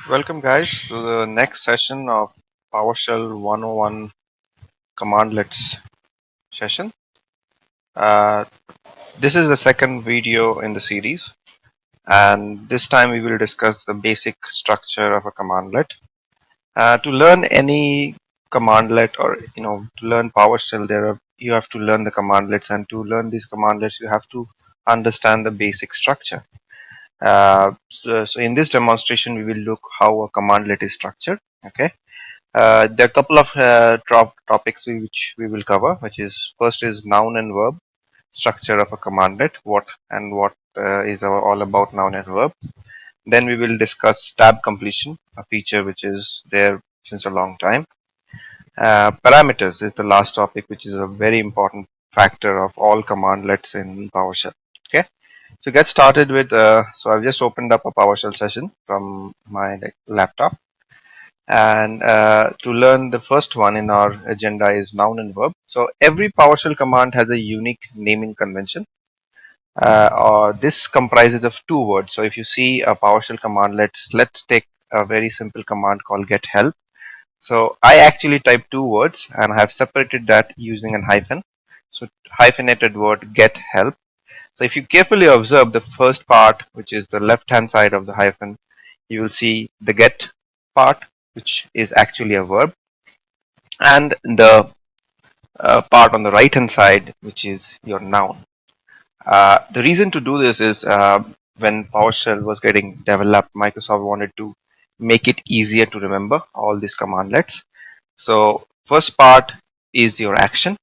Welcome guys to the next session of PowerShell 101 Cmdlets session. Uh, this is the second video in the series, and this time we will discuss the basic structure of a cmdlet. To learn any cmdlet, or to learn PowerShell, you have to learn the cmdlets, and to learn these cmdlets you have to understand the basic structure. So in this demonstration we will look how a cmdlet is structured. Okay. There are a couple of topics which we will cover, which is first is noun and verb structure of a cmdlet, what is all about noun and verb. Then we will discuss tab completion, a feature which is there since a long time. Parameters is the last topic, which is a very important factor of all cmdlets in PowerShell. Okay, so get started with. So I've just opened up a PowerShell session from my laptop. And to learn the first one in our agenda is noun and verb. So every PowerShell command has a unique naming convention. This comprises of two words. So if you see a PowerShell command, let's take a very simple command called get help. So I actually type two words and I have separated that using an hyphen. So hyphenated word get help. So if you carefully observe the first part, which is the left hand side of the hyphen, you will see the get part, which is actually a verb, and the part on the right hand side, which is your noun. The reason to do this is when PowerShell was getting developed, Microsoft wanted to make it easier to remember all these cmdlets. So first part is your action.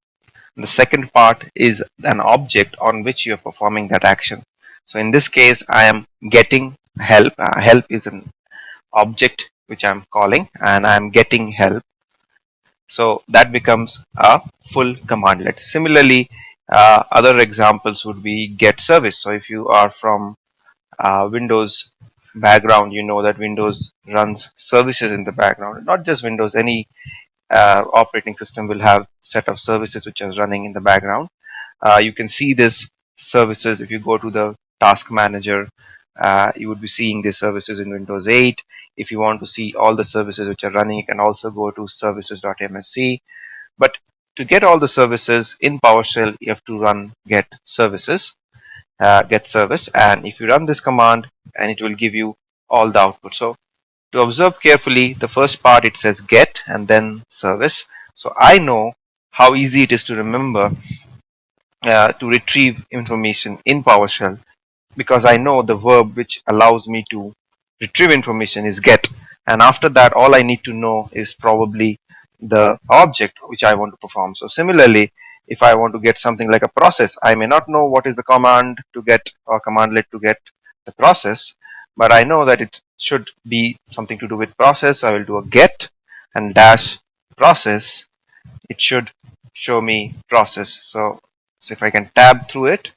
The second part is an object on which you are performing that action. So in this case, I am getting help. Help is an object which I'm calling, and I'm getting help. So that becomes a full cmdlet. Similarly, other examples would be get service. So if you are from Windows background, you know that Windows runs services in the background. Not just Windows, any operating system will have set of services which are running in the background. You can see this services if you go to the task manager. You would be seeing these services in Windows 8. If you want to see all the services which are running, you can also go to services.msc. But to get all the services in PowerShell, you have to run get services, get service, and if you run this command, and it will give you all the output. So to observe carefully, the first part it says get and then service. So I know how easy it is to remember to retrieve information in PowerShell, because I know the verb which allows me to retrieve information is get, and after that all I need to know is probably the object which I want to perform. So similarly, if I want to get something like a process, I may not know what is the command to get or cmdlet to get the process, but I know that it should be something to do with process. So I will do a get and dash process. It should show me process. So if I can tab through it,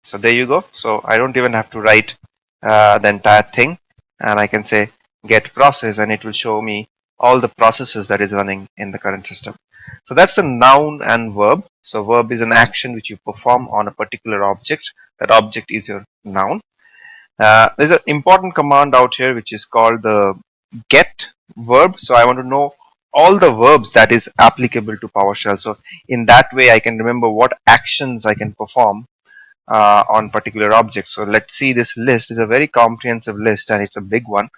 so there you go. So I don't even have to write the entire thing, and I can say get process, and it will show me all the processes that is running in the current system. So that's the noun and verb. So verb is an action which you perform on a particular object. That object is your noun. There's an important command out here which is called the get verb. So I want to know all the verbs that is applicable to PowerShell. So in that way I can remember what actions I can perform on particular objects. So let's see, this list is a very comprehensive list and it's a big one.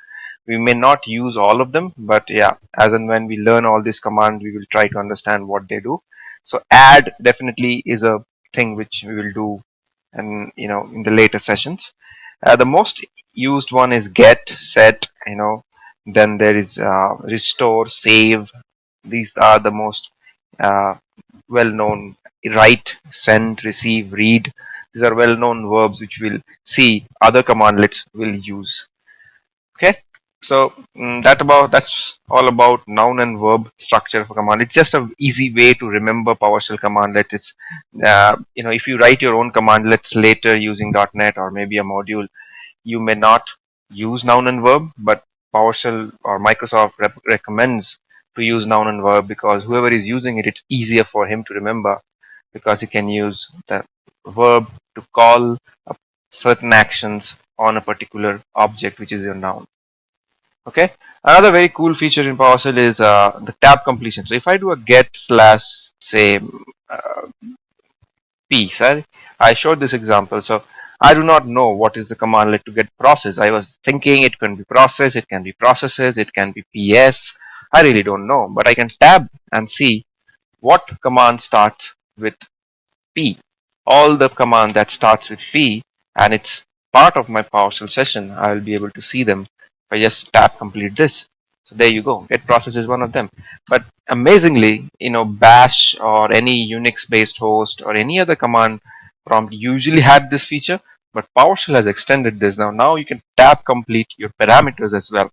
We may not use all of them, but yeah, as and when we learn all these commands, we will try to understand what they do. So add definitely is a thing which we will do, and in the later sessions. The most used one is get, set, then there is restore, save. These are the most uh, well known. Write, send, receive, read. These are well known verbs which we'll see other cmdlets will use. Okay, so that's all about noun and verb structure of a command. It's just an easy way to remember PowerShell cmdlet. It's if you write your own cmdlets later using .NET or maybe a module, you may not use noun and verb, but PowerShell or Microsoft recommends to use noun and verb, because whoever is using it, it's easier for him to remember, because he can use the verb to call certain actions on a particular object, which is your noun. Okay. Another very cool feature in PowerShell is the tab completion. So if I do a get slash say uh, p, sorry, I showed this example. So I do not know what is the commandlet to get process. I was thinking it can be process, it can be processes, it can be ps. I really don't know, but I can tab and see what command starts with P. All the command that starts with P and it's part of my PowerShell session, I will be able to see them if I just tap complete this. So there you go. Get process is one of them. But amazingly, Bash or any Unix based host or any other command prompt usually had this feature, but PowerShell has extended this now. Now you can tap complete your parameters as well.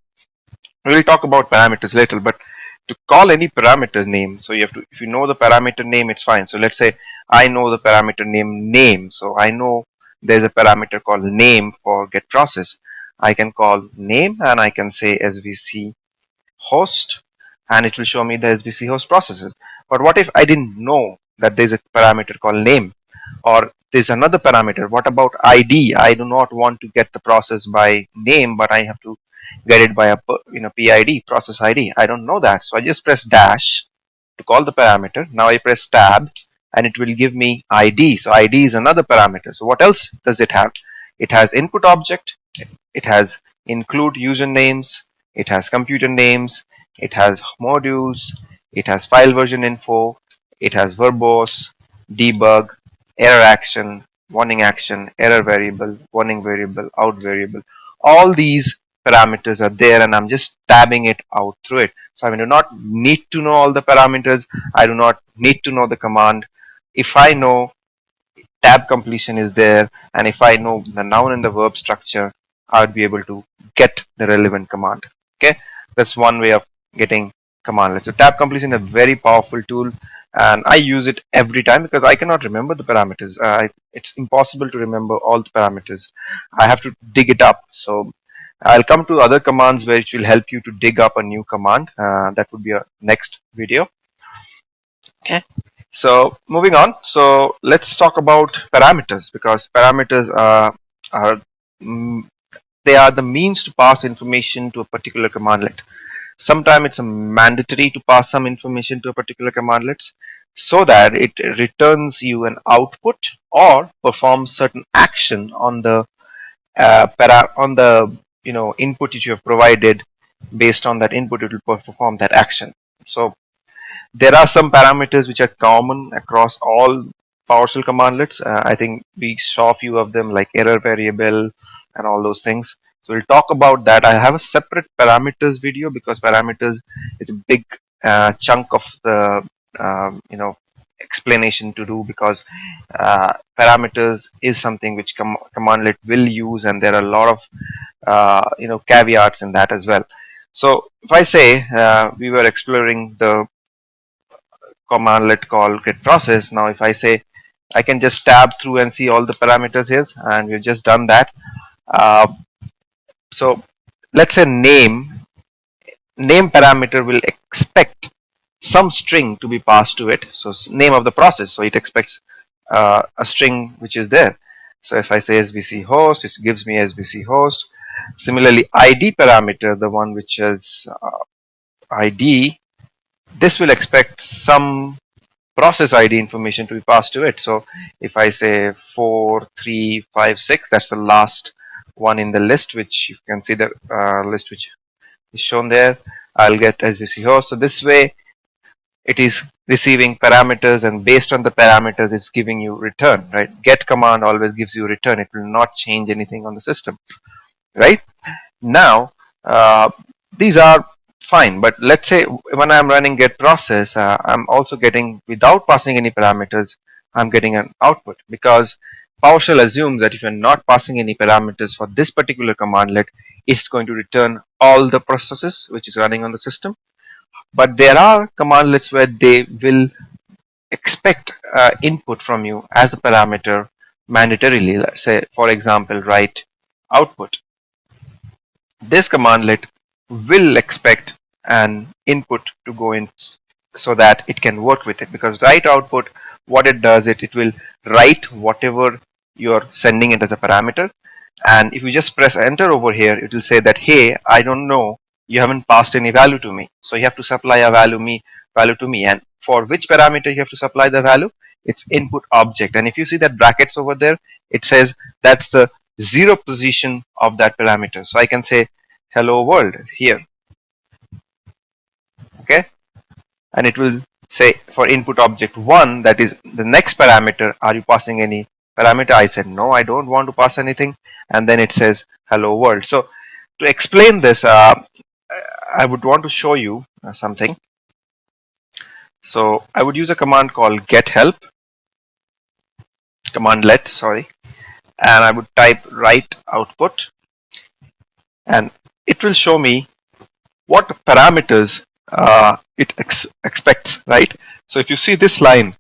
We'll talk about parameters later, but to call any parameter name, so you have to, if you know the parameter name, it's fine. So let's say I know the parameter name, so I know there's a parameter called name for get process. I can call name and I can say svc host and it will show me the svc host processes. But what if I didn't know that there's a parameter called name, or there's another parameter? What about id? I do not want to get the process by name, but I have to get it by a PID, process ID. I don't know that, so I just press dash to call the parameter. Now I press tab and it will give me ID. So ID is another parameter. So what else does it have? It has input object, it has include usernames, it has computer names, it has modules, it has file version info, it has verbose, debug, error action, warning action, error variable, warning variable, out variable. All these parameters are there and I'm just tabbing it out through it. So I do not need to know all the parameters. I do not need to know the command. If I know tab completion is there and if I know the noun and the verb structure, I would be able to get the relevant command. Okay, that's one way of getting commandlet. So tab completion is a very powerful tool and I use it every time because I cannot remember the parameters. It's impossible to remember all the parameters. I have to dig it up. So I'll come to other commands which will help you to dig up a new command. That would be a next video. Okay. So moving on. So let's talk about parameters because parameters are they are the means to pass information to a particular commandlet. Sometimes it's mandatory to pass some information to a particular commandlet so that it returns you an output or performs certain action on the input which you have provided. Based on that input, it will perform that action. So there are some parameters which are common across all PowerShell commandlets. I think we saw a few of them like error variable and all those things. So we'll talk about that. I have a separate parameters video because parameters is a big chunk of the explanation to do because parameters is something which commandlet will use and there are a lot of caveats in that as well. So if I say we were exploring the commandlet called get process. Now if I say I can just tab through and see all the parameters here and we've just done that. So let's say name parameter will expect some string to be passed to it. So name of the process. So it expects a string which is there. So if I say svc host, it gives me svc host. Similarly, ID parameter, the one which is ID, this will expect some process ID information to be passed to it. So if I say 4356, that's the last one in the list, which you can see the list which is shown there. I'll get svc host. So this way it is receiving parameters and based on the parameters it's giving you return, right? Get command always gives you return. It will not change anything on the system, right? Now these are fine, but let's say when I'm running get process, I'm also getting, without passing any parameters, I'm getting an output because PowerShell assumes that if you're not passing any parameters for this particular commandlet, it's going to return all the processes which is running on the system. But there are commandlets where they will expect input from you as a parameter mandatorily. Let's say, for example, write output. This commandlet will expect an input to go in so that it can work with it, because write output, what it does, it will write whatever you're sending it as a parameter, and if you just press enter over here, it will say that, hey, I don't know you haven't passed any value to me. So you have to supply a value to me. And for which parameter you have to supply the value? It's input object. And if you see that brackets over there, it says that's the 0 position of that parameter. So I can say hello world here. Okay. And it will say for input object 1, that is the next parameter, are you passing any parameter? I said no, I don't want to pass anything. And then it says hello world. So to explain this, I would want to show you something. So I would use a command called get help, Cmdlet, sorry, and I would type write output, and it will show me what parameters it expects, right? So if you see this line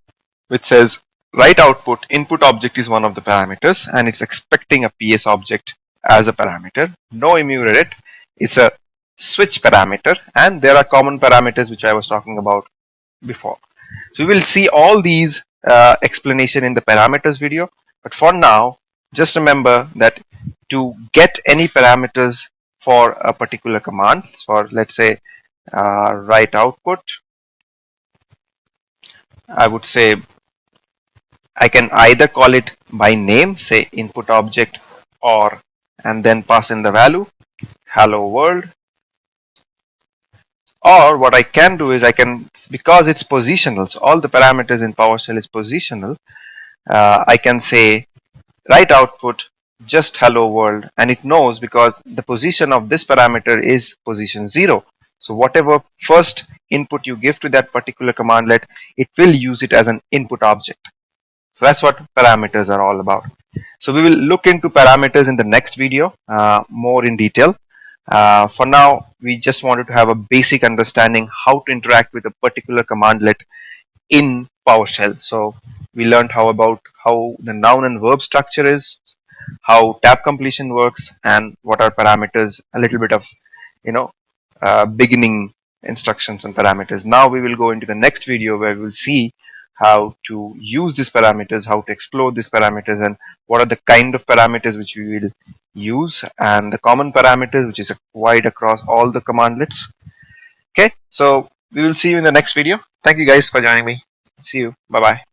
which says write output, input object is one of the parameters, and it's expecting a PS object as a parameter. No immediate, it's a switch parameter, and there are common parameters which I was talking about before. So we will see all these explanation in the parameters video, but for now just remember that to get any parameters for a particular command, for let's say write output, I would say I can either call it by name, say input object, or and then pass in the value hello world. Or what I can do is I can, because it's positional, so all the parameters in PowerShell is positional, I can say write output just hello world, and it knows because the position of this parameter is position 0. So whatever first input you give to that particular commandlet, it will use it as an input object. So that's what parameters are all about. So we will look into parameters in the next video more in detail. For now, we just wanted to have a basic understanding how to interact with a particular commandlet in PowerShell. So we learned how the noun and verb structure is, how tab completion works, and what are parameters, a little bit of beginning instructions and parameters. Now we will go into the next video where we will see how to use these parameters, how to explore these parameters, and what are the kind of parameters which we will use, and the common parameters which is wide across all the commandlets. Okay, so we will see you in the next video. Thank you guys for joining me. See you. Bye bye.